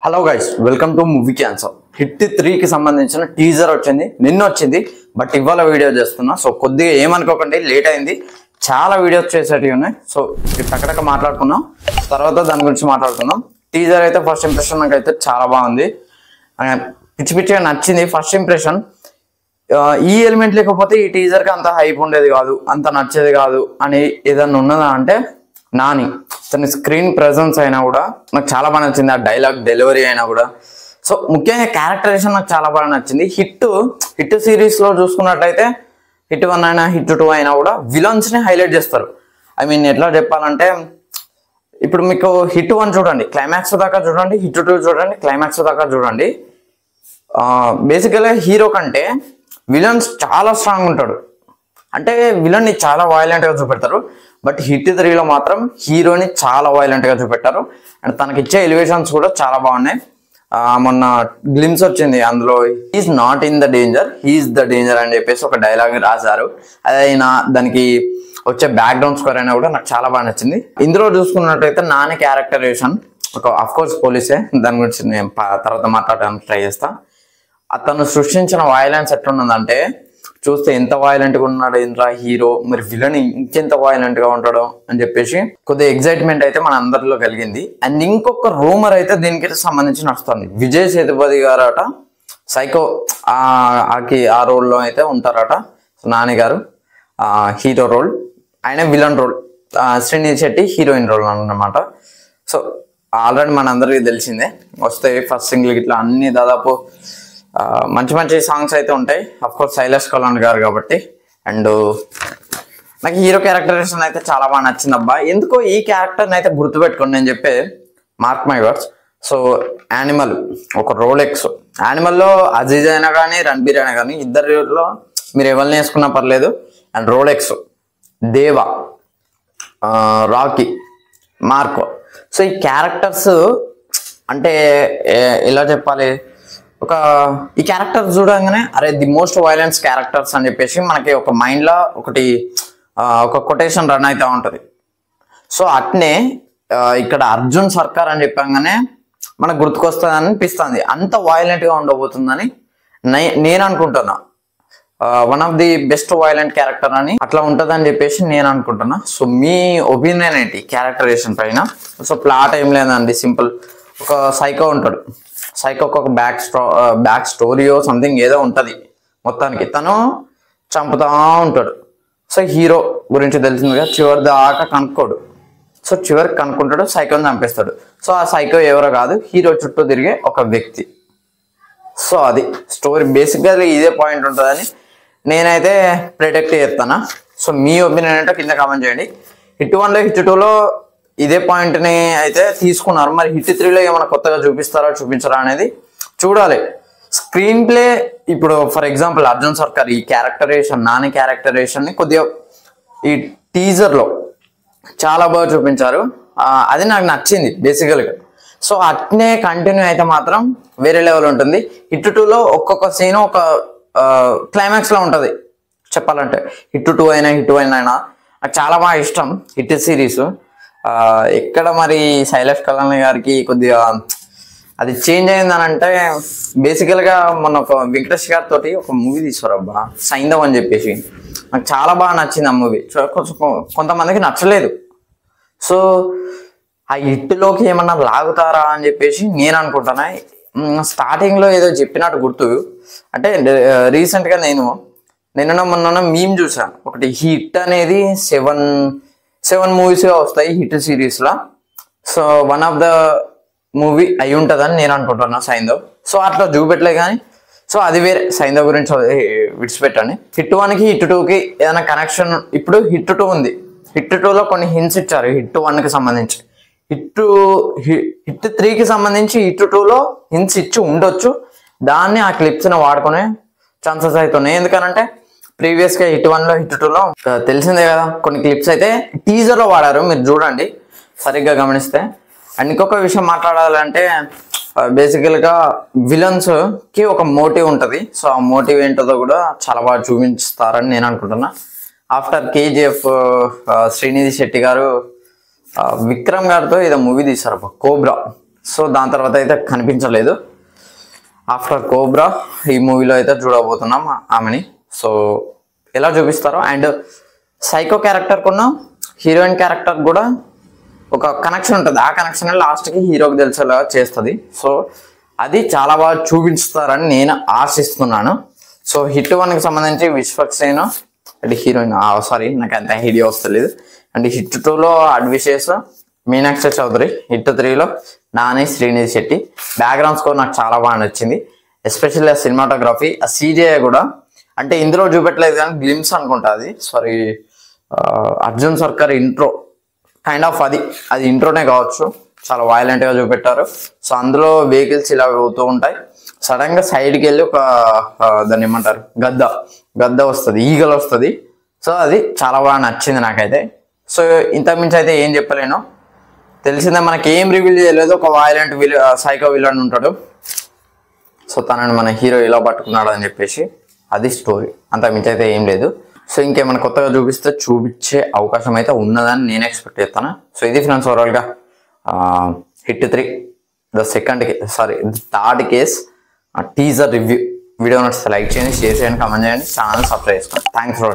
Hello guys, welcome to movie cancer. Hit 3 కి సంబంధించిన teaser వచ్చింది, నిన్న వచ్చింది. బట్ ఇవాళ వీడియో చేస్తున్నా. సో కొద్దిగా ఏమనుకోకండి, లేట్ అయింది. చాలా వీడియోస్ చేసేటివి ఉన్నాయి. సో టకటక మాట్లాడుకుందాం, తర్వాత దాని గురించి మాట్లాడుకుందాం. టీజర్ అయితే ఫస్ట్ ఇంప్రెషన్ నాకు అయితే చాలా బాగుంది, పిచ్చి పిచ్చిగా నచ్చింది. ఫస్ట్ ఇంప్రెషన్ ఈ ఎలిమెంట్ లేకపోతే ఈ టీజర్కి అంత హైప్ ఉండేది కాదు, అంత నచ్చేది కాదు అని ఏదన్నా ఉన్నదా అంటే నాని తన స్క్రీన్ ప్రెజెన్స్ అయినా కూడా నాకు చాలా బాగా నచ్చింది. ఆ డైలాగ్ డెలివరీ అయినా కూడా. సో ముఖ్యంగా క్యారెక్టరైజేషన్ నాకు చాలా బాగా నచ్చింది. హిట్ సిరీస్లో చూసుకున్నట్లయితే హిట్ 1 అయినా హిట్ 2 అయినా కూడా విలన్స్ని హైలైట్ చేస్తారు. ఐ మీన్ ఎట్లా చెప్పాలంటే, ఇప్పుడు మీకు హిట్ 1 చూడండి, క్లైమాక్స్ దాకా చూడండి, హిట్ 2 చూడండి, క్లైమాక్స్ దాకా చూడండి. బేసికల్గా హీరో కంటే విలన్స్ చాలా స్ట్రాంగ్ ఉంటాడు. అంటే విలన్ని చాలా వైలెంట్గా చూపెడతారు. బట్ హిట్ 3లో మాత్రం హీరోని చాలా వైలెంట్గా చూపెట్టారు. అండ్ తనకిచ్చే ఎలివేషన్స్ కూడా చాలా బాగున్నాయి. మొన్న గ్లిమ్స్ వచ్చింది, అందులో he's not in the danger, he's the danger అని చెప్పేసి ఒక డైలాగ్ రాశారు. అదైనా దానికి వచ్చే బ్యాక్గ్రౌండ్ స్కోర్ అయినా కూడా నాకు చాలా బాగా నచ్చింది. ఇందులో చూసుకున్నట్టయితే నాని క్యారెక్టరైజేషన్ ఒక అఫ్కోర్స్ పోలీసే, దాని గురించి నేను తర్వాత మాట్లాడడానికి ట్రై చేస్తా. అతను సృష్టించిన వైలెన్స్ ఎట్లున్నదంటే, చూస్తే ఎంత వైలెంట్గా ఉన్నాడు ఇంద్రా హీరో, మరి విలన్ ఇంకెంత వైలెంట్గా ఉంటాడో అని చెప్పేసి కొద్దిగా ఎగ్జైట్మెంట్ అయితే మన అందరిలో కలిగింది. అండ్ ఇంకొక రూమర్ అయితే దీనికి సంబంధించి నడుస్తుంది. విజయ్ సేతుపతి గారట సైకో ఆ రోల్లో అయితే ఉంటారట. నాని గారు హీరో రోల్, ఆయన villain role, Srinidhi Shetty heroine role అన్నమాట. సో ఆల్రెడీ మనందరికీ తెలిసిందే, వస్తాయి ఫస్ట్ సింగిల్ ఇట్లా అన్ని దాదాపు మంచి మంచి సాంగ్స్ అయితే ఉంటాయి. అఫ్కోర్స్ శైలేష్ కలాండ్ గారు కాబట్టి. అండ్ నాకు హీరో క్యారెక్టరైజేషన్ అయితే చాలా బాగా నచ్చింది అబ్బా. ఎందుకో ఈ క్యారెక్టర్ని అయితే గుర్తుపెట్టుకోండి నేను చెప్పే mark my words. So animal ఒక రోలెక్స్, యానిమల్లో అజీజ్ అయినా కానీ రణబీర్ అయినా కానీ ఇద్దరిలో మీరు ఎవరిని వేసుకున్నా పర్లేదు. అండ్ రోలెక్స్, దేవా, రాకీ, మార్కో. సో ఈ క్యారెక్టర్స్ అంటే ఎలా చెప్పాలి, ఈ క్యారెక్టర్ చూడగానే అరే ది మోస్ట్ వైలెన్స్ క్యారెక్టర్స్ అని చెప్పేసి మనకి ఒక మైండ్లో ఒక కొటేషన్ రన్ అవుతూ ఉంటుంది. సో అట్నే ఇక్కడ అర్జున్ సర్కార్ అని చెప్పగానే మనకు గుర్తుకొస్తుంది అనిపిస్తుంది. అంత వైలెంట్గా ఉండబోతుందని నేను అనుకుంటున్నా. One of the best violent character అని అట్లా ఉంటుందని చెప్పేసి నేను అనుకుంటున్నా. సో మీ ఒపీనియన్ ఏంటి క్యారెక్టరైజేషన్ పైన? సో ప్లాట్ ఏం లేదండి, సింపుల్. ఒక సైకో ఉంటాడు, సైకోకి ఒక బ్యాక్ స్టోరీయో సంథింగ్ ఏదో ఉంటుంది. మొత్తానికి తను చంపుతా ఉంటాడు. సో హీరో గురించి తెలిసిందిగా చివరి దాకా కనుక్కోడు. సో చివరికి కనుక్కుంటాడు, సైకోని చంపేస్తాడు. సో ఆ సైకో ఎవరో కాదు, హీరో చుట్టూ తిరిగే ఒక వ్యక్తి. సో అది స్టోరీ బేసిక్గా ఇదే పాయింట్ ఉంటుందని నేనైతే ప్రిడిక్ట్ చేస్తాను. సో మీ ఒపీనియన్ ఏంటో కింద కామెంట్ చేయండి. హిట్ 1లో హిట్ 2లో ఇదే పాయింట్ని అయితే తీసుకున్నారు. మరి హిట్ 3లో ఏమైనా కొత్తగా చూపిస్తారా చూపించారా అనేది చూడాలి. స్క్రీన్ ప్లే ఇప్పుడు ఫర్ ఎగ్జాంపుల్ అర్జున్ సర్కార్ ఈ క్యారెక్టరైజేషన్, నాని క్యారెక్టరైజేషన్ని కొద్దిగా ఈ టీజర్లో చాలా బాగా చూపించారు. అది నాకు నచ్చింది బేసికల్గా. సో అట్నే కంటిన్యూ అయితే మాత్రం వేరే లెవెల్ ఉంటుంది. హిట్ 2లో ఒక్కొక్క సీన్ ఒక క్లైమాక్స్లో ఉంటుంది చెప్పాలంటే. హిట్ 2 అయినా హిట్ 1 అయినా నాకు చాలా బాగా ఇష్టం హిట్ సిరీస్. ఎక్కడ మరి శైలేష్ కలాండ్ గారికి కొద్దిగా అది చేంజ్ అయిందని అంటే, బేసికల్గా మొన్న ఒక వెంకటేష్ గారితో ఒక మూవీ తీసుకోరు అబ్బా, సైంధవ్ అని చెప్పేసి. నాకు చాలా బాగా నచ్చింది ఆ మూవీ. కొంతమందికి నచ్చలేదు. సో ఆ హిట్లోకి ఏమన్నా లాగుతారా అని చెప్పేసి నేను అనుకుంటున్నా. స్టార్టింగ్లో ఏదో చెప్పినట్టు గుర్తు. అంటే రీసెంట్గా నిన్న మొన్న మీమ్ చూసాను ఒకటి. హిట్ అనేది 7 మూవీస్గా వస్తాయి హిట్ సిరీస్లో. So one of the movie అయి ఉంటుందని నేను అనుకుంటున్నా సైంధవ్. సో అట్లా చూపెట్టలే కానీ, సో అది వేరే, సైంధవ్ గురించి విడిచిపెట్టండి. హిట్ 1కి హిట్ 2కి ఏదైనా కనెక్షన్? ఇప్పుడు హిట్ 2 ఉంది, హిట్ 2లో కొన్ని హింట్స్ ఇచ్చారు హిట్ 1కి సంబంధించి. హిట్ 3కి సంబంధించి హిట్ 2లో హింట్స్ ఇచ్చి ఉండొచ్చు. దాన్ని ఆ క్లిప్స్ని వాడుకునే ఛాన్సెస్ అవుతున్నాయి. ఎందుకనంటే ప్రీవియస్గా హిట్ 1లో హిట్ 2లో తెలిసిందే కదా, కొన్ని క్లిప్స్ అయితే టీజర్లో వాడారు, మీరు చూడండి సరిగ్గా గమనిస్తే. అండ్ ఇంకొక విషయం మాట్లాడాలంటే, బేసికల్గా విలన్స్కి ఒక మోటివ్ ఉంటుంది. సో ఆ మోటివ్ ఏంటో కూడా చాలా బాగా చూపించుతారని నేను అనుకుంటున్నా. ఆఫ్టర్ కేజీఎఫ్ శ్రీనిధి శెట్టి గారు విక్రమ్ గారితో ఏదో మూవీ తీశారు, కోబ్రా. సో దాని తర్వాత అయితే కనిపించలేదు. ఆఫ్టర్ కోబ్రా ఈ మూవీలో అయితే చూడబోతున్నాం ఆమెని. సో ఎలా చూపిస్తారో, అండ్ సైకో క్యారెక్టర్ కున్న హీరోయిన్ క్యారెక్టర్ కూడా ఒక కనెక్షన్ ఉంటుంది. ఆ కనెక్షన్ లాస్ట్కి హీరోకి తెలిసేలా చేస్తుంది. సో అది చాలా బాగా చూపిస్తారని నేను ఆశిస్తున్నాను. సో హిట్ 1కి సంబంధించి విశ్వక్సేన్ అంటే హీరోయిన్, సారీ నాకు అంత ఐడియా వస్తలేదు. అండ్ హిట్ 2లో అడ్విషేస్, మీనాక్షి చౌదరి. హిట్ 3లో నాని, శ్రీనిధి శెట్టి. బ్యాక్గ్రౌండ్ స్కోర్ నాకు చాలా బాగా నచ్చింది. ఎస్పెషల్లీ ఆ సినిమాటోగ్రఫీ, ఆ CGI కూడా. అంటే ఇందులో చూపెట్టలేదు కానీ గ్లిమ్స్ అనుకుంటా అది, సారీ అర్జున్ సర్కార్ ఇంట్రో కైండ్ ఆఫ్ అది ఇంట్రోనే కావచ్చు. చాలా వైలెంట్గా చూపెట్టారు. సో అందులో వెహికల్స్ ఇలా పోతూ ఉంటాయి. సడన్గా సైడ్కి వెళ్ళి ఒక దాన్ని ఏమంటారు, గద్ద వస్తుంది, ఈగలు వస్తుంది. సో అది చాలా బాగా నచ్చింది నాకైతే. సో ఇంతకుమించి అయితే ఏం చెప్పలేను. తెలిసిందే, మనకి ఏం రివీల్ చేయలేదు. ఒక వైలెంట్ సైకో విలన్ ఉంటాడు. సో తనని మన హీరో ఇలా పట్టుకున్నాడు అని చెప్పేసి అది స్టోరీ. అంతకుమించి అయితే ఏం లేదు. సో ఇంకేమైనా కొత్తగా చూపించే అవకాశం అయితే ఉన్నదని నేను ఎక్స్పెక్ట్ చేస్తాను. సో ఇది ఫ్రెండ్స్ ఓవరాల్గా hit 3 third case teaser review. Video నచ్చితే లైక్ చేయండి, షేర్ చేయండి, కామెంట్ చేయండి, ఛానల్ సబ్స్క్రైబ్ చేసుకోండి. Thanks for